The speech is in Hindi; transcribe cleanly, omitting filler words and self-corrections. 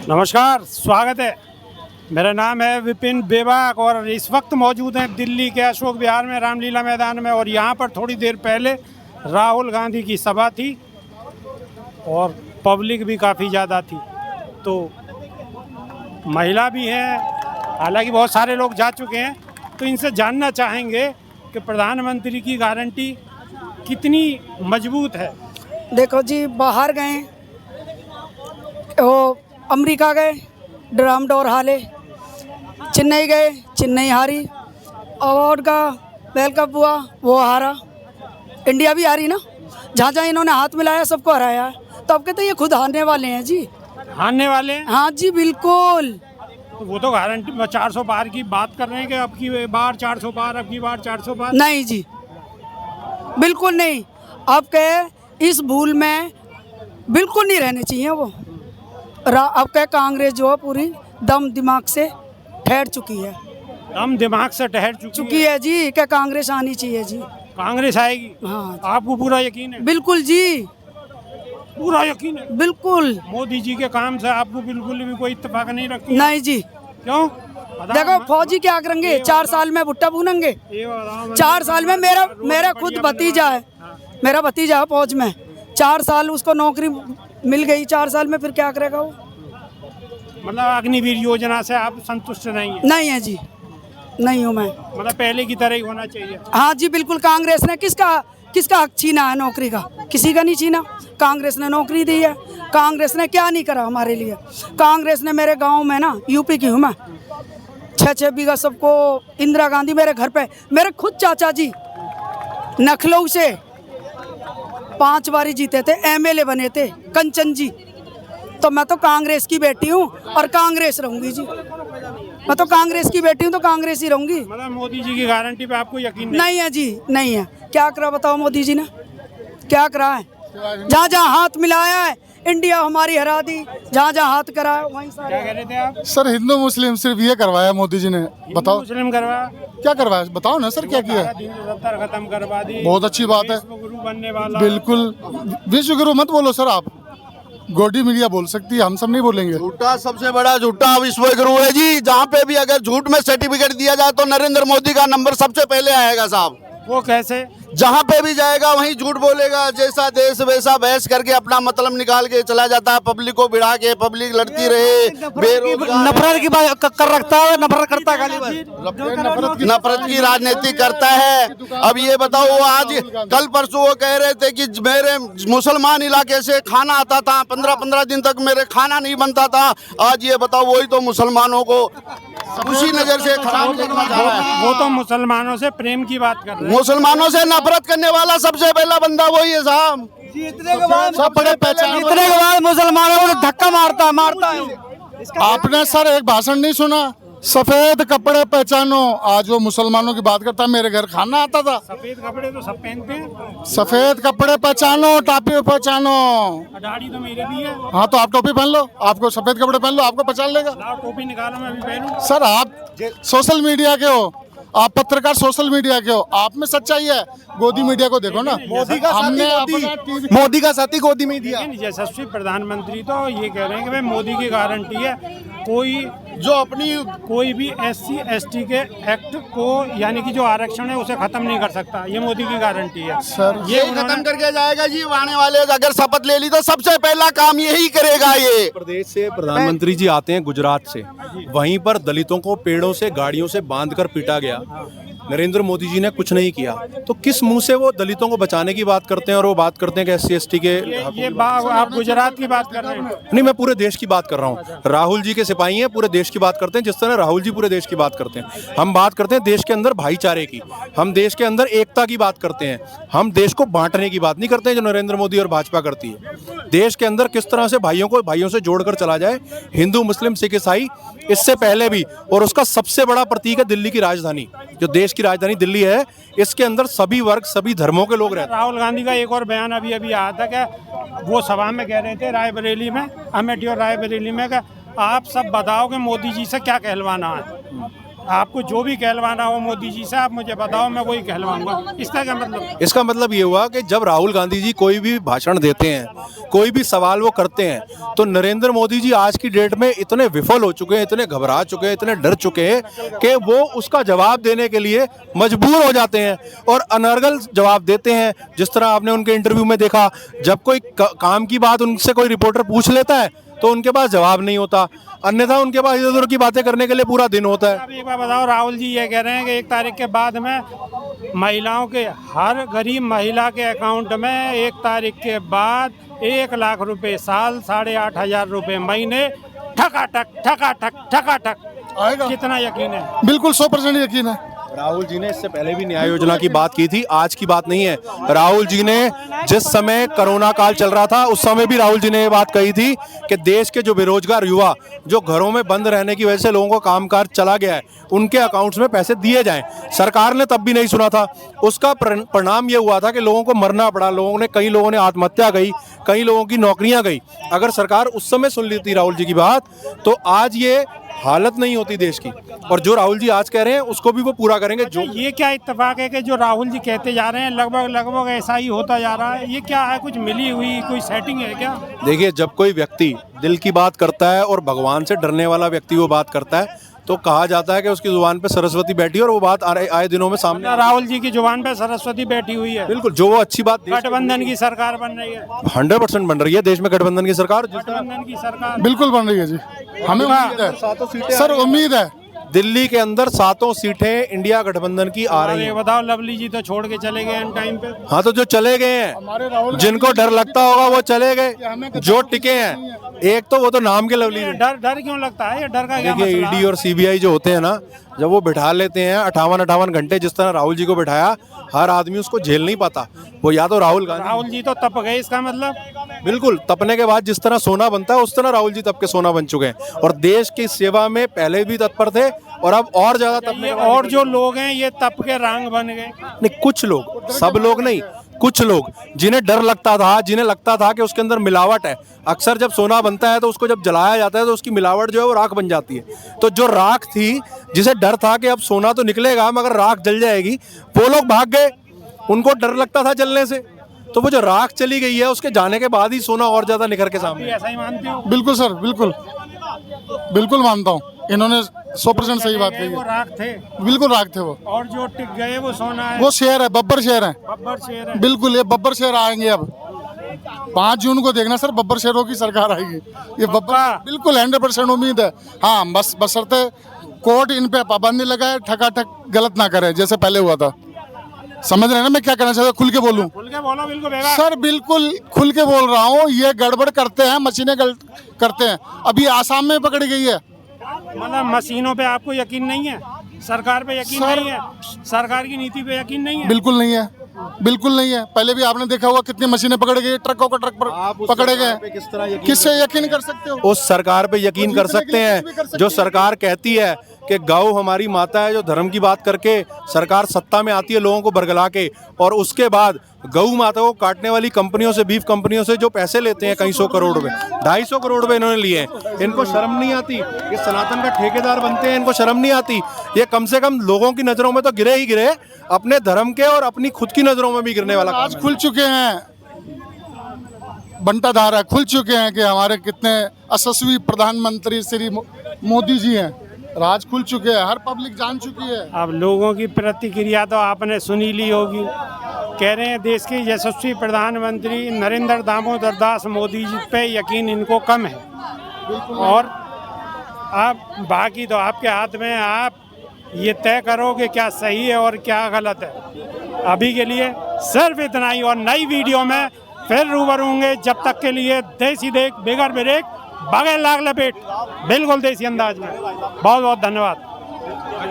नमस्कार, स्वागत है। मेरा नाम है विपिन बेबाक और इस वक्त मौजूद हैं दिल्ली के अशोक विहार में रामलीला मैदान में। और यहाँ पर थोड़ी देर पहले राहुल गांधी की सभा थी और पब्लिक भी काफ़ी ज़्यादा थी, तो महिला भी हैं, हालांकि बहुत सारे लोग जा चुके हैं। तो इनसे जानना चाहेंगे कि प्रधानमंत्री की गारंटी कितनी मजबूत है। देखो जी, बाहर गए, वो अमेरिका गए, ड्रम डोर हाले, चेन्नई गए, चेन्नई हारी, अवार्ड का वर्ल्ड कप हुआ, वो हारा। इंडिया भी हारी ना, जहाँ जहाँ इन्होंने हाथ मिलाया सबको हराया है। तो अब कहते हैं ये खुद हारने वाले हैं जी। हारने वाले हैं? हाँ जी, बिल्कुल। तो वो तो गारंटी 400 पार की बात कर रहे हैं कि अब की बार 400 पार, अब की बार 400 पार। नहीं जी, बिल्कुल नहीं। अब के इस भूल में बिल्कुल नहीं रहने चाहिए वो। अब क्या कांग्रेस जो है पूरी दम दिमाग से ठहर चुकी है। दम दिमाग से ठहर चुकी है जी। क्या कांग्रेस आनी चाहिए जी। कांग्रेस आएगी? हाँ, आपको पूरा यकीन है? बिल्कुल जी, पूरा यकीन है? बिल्कुल। मोदी जी के काम से आपको बिल्कुल भी कोई इत्तेफाक नहीं रखती? नहीं जी। क्यों? देखो फौजी क्या करेंगे, 4 साल में भुट्टा भूनेंगे। 4 साल में मेरा खुद भतीजा है, मेरा भतीजा है फौज में। 4 साल उसको नौकरी मिल गई, 4 साल में फिर क्या करेगा वो। मतलब अग्निवीर योजना से आप संतुष्ट नहीं है? नहीं है जी, नहीं हूँ मैं। मतलब पहले की तरह ही होना चाहिए? हाँ जी, बिल्कुल। कांग्रेस ने किसका हक छीना है नौकरी का? किसी का नहीं छीना। कांग्रेस ने नौकरी दी है। कांग्रेस ने क्या नहीं करा हमारे लिए। कांग्रेस ने मेरे गांव में ना, यूपी की हूँ मैं, 6-6 बीघा सबको इंदिरा गांधी मेरे घर पे, मेरे खुद चाचा जी नखलऊ से 5 बारी जीते थे, एमएलए बने थे, कंचन जी। तो मैं तो कांग्रेस की बेटी हूँ और कांग्रेस रहूंगी जी। मैं तो कांग्रेस की बेटी हूँ तो कांग्रेस ही रहूंगी। मतलब मोदी जी की गारंटी पे आपको यकीन नहीं है जी, नहीं है। क्या करा बताओ मोदी जी ने, क्या करा है? जहाँ जहाँ हाथ मिलाया है, इंडिया हमारी हरा दी। जहाँ जहाँ हाथ करा है वहीं सारे। क्या कह रहे थे आप? सर हिंदू मुस्लिम सिर्फ ये करवाया मोदी जी ने। बताओ मुस्लिम करवाया? क्या करवाया, बताओ ना सर, क्या किया? खत्म करवा दी। बहुत अच्छी बात है, गुरु बनने वाला। बिल्कुल। विश्व गुरु मत बोलो सर आप, गोडी मीडिया बोल सकती है, हम सब नहीं बोलेंगे। झूठा सबसे बड़ा झूठा विश्व गुरु है जी। जहाँ पे भी अगर झूठ में सर्टिफिकेट दिया जाए तो नरेंद्र मोदी का नंबर सबसे पहले आएगा साहब। वो कैसे? जहाँ पे भी जाएगा वहीं झूठ बोलेगा। जैसा देश वैसा बहस करके अपना मतलब निकाल के चला जाता है, पब्लिक को बिड़ा के पब्लिक लड़ती रहे। नफरत की बात कर रखता है, नफरत करता है, नफरत की राजनीति करता है। अब ये बताओ, वो आज कल परसों वो कह रहे थे कि मेरे मुसलमान इलाके से खाना आता था, 15-15 दिन तक मेरे खाना नहीं बनता था। आज ये बताओ, वही तो मुसलमानों को उसी नजर से खराब देखना चाह रहा है। वो तो मुसलमानों से प्रेम की बात कर रहे हैं। मुसलमानों से नफरत करने वाला सबसे पहला बंदा वही है साहब। इतने के बाद मुसलमानों को धक्का मारता है। आपने सर एक भाषण नहीं सुना, सफेद कपड़े पहचानो। आज वो मुसलमानों की बात करता है, मेरे घर खाना आता था। सफेद कपड़े तो सब पहनते हैं। सफेद कपड़े पहचानो, टोपी पहचानो। दाढ़ी तो मेरे भी है। हाँ तो आप टोपी पहन लो, आपको सफेद कपड़े पहन लो, आपको पहचान लेगा। लाओ टोपी निकालो, मैं भी पहनूं। सर आप सोशल मीडिया के हो, आप पत्रकार सोशल मीडिया के हो, आप में सच्चाई है। गोदी मीडिया को देखो ना, मोदी का साथी गोदी मीडिया। लेकिन यशस्वी प्रधानमंत्री तो ये कह रहे हैं कि भाई मोदी की गारंटी है, कोई जो अपनी कोई भी SC ST के एक्ट को, यानी कि जो आरक्षण है उसे खत्म नहीं कर सकता। ये मोदी की गारंटी है सर। ये खत्म करके जाएगा जी। आने वाले अगर शपथ ले ली तो सबसे पहला काम यही करेगा। ये प्रदेश से प्रधानमंत्री जी आते हैं, गुजरात से, वहीं पर दलितों को पेड़ों से गाड़ियों से बांधकर पीटा गया। नरेंद्र मोदी जी ने कुछ नहीं किया, तो किस मुंह से वो दलितों को बचाने की बात करते हैं और वो बात करते हैं कि SC ST के आप गुजरात की बात कर रहे हैं? नहीं, मैं पूरे देश की बात कर रहा हूँ। राहुल जी के सिपाही हैं, पूरे देश की बात करते हैं, जिस तरह राहुल जी पूरे देश की बात करते हैं। हम बात करते हैं देश के अंदर भाईचारे की, हम देश के अंदर एकता की बात करते हैं। हम देश को बांटने की बात नहीं करते हैं जो नरेंद्र मोदी और भाजपा करती है। देश के अंदर किस तरह से भाइयों से जोड़कर चला जाए, हिंदू मुस्लिम सिख ईसाई, इससे पहले भी। और उसका सबसे बड़ा प्रतीक है दिल्ली की राजधानी, जो देश की राजधानी दिल्ली है, इसके अंदर सभी वर्ग सभी धर्मों के लोग रहते हैं। राहुल गांधी का एक और बयान अभी आया था कि वो सभा में कह रहे थे रायबरेली में, अमेठी और रायबरेली में, कि आप सब बताओ कि मोदी जी से क्या कहलवाना है। आपको जो भी कहलवाना हो मोदी जी से आप मुझे बताओ, मैं वही कहलवाऊंगा। इसका क्या मतलब? इसका मतलब ये हुआ कि जब राहुल गांधी जी कोई भी भाषण देते हैं, कोई भी सवाल वो करते हैं, तो नरेंद्र मोदी जी आज की डेट में इतने विफल हो चुके हैं, इतने घबरा चुके हैं, इतने डर चुके हैं कि वो उसका जवाब देने के लिए मजबूर हो जाते हैं और अनर्गल जवाब देते हैं। जिस तरह आपने उनके इंटरव्यू में देखा, जब कोई काम की बात उनसे कोई रिपोर्टर पूछ लेता है तो उनके पास जवाब नहीं होता, अन्यथा उनके पास इधर उधर की बातें करने के लिए पूरा दिन होता है। अब एक बार बताओ, राहुल जी ये कह रहे हैं कि 1 तारीख के बाद में महिलाओं के, हर गरीब महिला के अकाउंट में 1 तारीख के बाद 1 लाख रुपए साल, 8,500 रुपए महीने, ठकाठक आएगा। कितना यकीन है? बिल्कुल 100% यकीन है। राहुल जी ने इससे पहले भी न्याय योजना की बात की थी, आज की बात नहीं है। राहुल जी ने जिस समय कोरोना काल चल रहा था उस समय भी राहुल जी ने ये बात कही थी कि देश के जो बेरोजगार युवा जो घरों में बंद रहने की वजह से लोगों को कामकाज चला गया है, उनके अकाउंट्स में पैसे दिए जाएं। सरकार ने तब भी नहीं सुना था। उसका परिणाम ये हुआ था कि लोगों को मरना पड़ा, कई लोगों ने आत्महत्या गई, कई लोगों की नौकरियां गई। अगर सरकार उस समय सुन लेती राहुल जी की बात तो आज ये हालत नहीं होती देश की। और जो राहुल जी आज कह रहे हैं उसको भी वो पूरा करेंगे। जो ये क्या इत्तेफाक है कि जो राहुल जी कहते जा रहे हैं लगभग ऐसा ही होता जा रहा है? ये क्या है, कुछ मिली हुई कोई सेटिंग है क्या? देखिए, जब कोई व्यक्ति दिल की बात करता है और भगवान से डरने वाला व्यक्ति वो बात करता है तो कहा जाता है कि उसकी जुबान पे सरस्वती बैठी है और वो बात आए दिनों में सामने। राहुल जी की जुबान पे सरस्वती बैठी हुई है। बिल्कुल, जो वो अच्छी बात गठबंधन की सरकार बन रही है, 100% बन रही है देश में गठबंधन की सरकार। गठबंधन की सरकार बिल्कुल बन रही है जी, हमें उम्मीद है सर, उम्मीद है। दिल्ली के अंदर 7 सीटें इंडिया गठबंधन की आ रही ये हैं। बताओ, लवली जी तो छोड़ के चले गए इन टाइम पे। हाँ, तो जो चले गए हैं, जिनको डर लगता होगा वो चले गए, जो टिके हैं, एक तो वो तो नाम के लवली हैं। डर क्यों लगता है? ये डर का क्या देखिए, मसला है? ईडी और सीबीआई जो होते हैं ना, जब वो बिठा लेते हैं 58 घंटे, जिस तरह राहुल जी को बिठाया, हर आदमी उसको झेल नहीं पाता। वो या तो राहुल जी तो तप गए, इसका मतलब? बिल्कुल, तपने के बाद जिस तरह सोना बनता है उस तरह राहुल जी तप के सोना बन चुके हैं और देश की सेवा में पहले भी तत्पर थे और अब और ज्यादा तपने के बाद। और जो लोग हैं ये तप के रंग बन गए। नहीं, कुछ लोग, सब लोग नहीं, कुछ लोग जिन्हें डर लगता था, जिन्हें लगता था कि उसके अंदर मिलावट है। अक्सर जब सोना बनता है तो उसको जब जलाया जाता है तो उसकी मिलावट जो है वो राख बन जाती है। तो जो राख थी, जिसे डर था कि अब सोना तो निकलेगा मगर राख जल जाएगी, वो लोग भाग गए। उनको डर लगता था जलने से, तो वो जो राख चली गई है उसके जाने के बाद ही सोना और ज्यादा निखर के सामने। ऐसा ही मानते हो? बिल्कुल सर, बिल्कुल मानता हूँ। इन्होंने 100% सही बात कही वो है। राख थे, बिल्कुल राख थे वो। और जो टिक गए वो सोना है। वो शेर है, बब्बर शेर है। बब्बर शेर है। बिल्कुल, ये बब्बर शेर आएंगे अब 5 जून को देखना सर, बब्बर शेरों की सरकार आएगी। ये बब्बर, बिल्कुल 100% उम्मीद है। हाँ, बस बशर्ते कोर्ट इन पे पाबंदी लगाए, ठकाठक गलत ना करे जैसे पहले हुआ था। समझ रहे हैं ना मैं क्या कहना चाहता हूँ? खुल के बोलूं? खुल के बोलो, बिल्कुल बेगा। सर बिल्कुल खुल के बोल रहा हूँ। ये गड़बड़ करते हैं, मशीनें करते हैं। अभी आसाम में पकड़ी गई है। मतलब मशीनों पे आपको यकीन नहीं है? सरकार पे यकीन नहीं है? सरकार की नीति पे यकीन नहीं है? बिल्कुल नहीं है, बिल्कुल नहीं है। पहले भी आपने देखा होगा कितनी मशीनें पकड़ी गई, ट्रकों को ट्रक पर पकड़े गए। किससे यकीन कर सकते हो? उस सरकार पे यकीन कर सकते हैं जो सरकार कहती है कि गौ हमारी माता है, जो धर्म की बात करके सरकार सत्ता में आती है लोगों को बरगला के, और उसके बाद गौ माता को काटने वाली कंपनियों से, बीफ कंपनियों से जो पैसे लेते हैं, कई 100 करोड़ रुपए, 250 करोड़ रुपए इन्होंने लिए हैं। इनको शर्म नहीं आती? ये सनातन का ठेकेदार बनते हैं, इनको शर्म नहीं आती? ये कम से कम लोगों की नजरों में तो गिरे ही गिरे, अपने धर्म के और अपनी खुद की नजरों में भी गिरने वाला आज खुल चुके हैं, बंटाधारा खुल चुके हैं कि हमारे कितने यशस्वी प्रधानमंत्री श्री मोदी जी हैं। राज खुल चुके हैं, हर पब्लिक जान चुकी है। अब लोगों की प्रतिक्रिया तो आपने सुनी ली होगी। कह रहे हैं देश के यशस्वी प्रधानमंत्री नरेंद्र दामोदर दास मोदी जी पे यकीन इनको कम है। और अब बाकी तो आपके हाथ में है, आप ये तय करो कि क्या सही है और क्या गलत है। अभी के लिए सिर्फ इतना ही, और नई वीडियो में फिर रूबरू होंगे। जब तक के लिए देसी देख बेगर ब्रेक बगैर लाग लपेट, बिल्कुल देसी अंदाज में। बहुत बहुत धन्यवाद।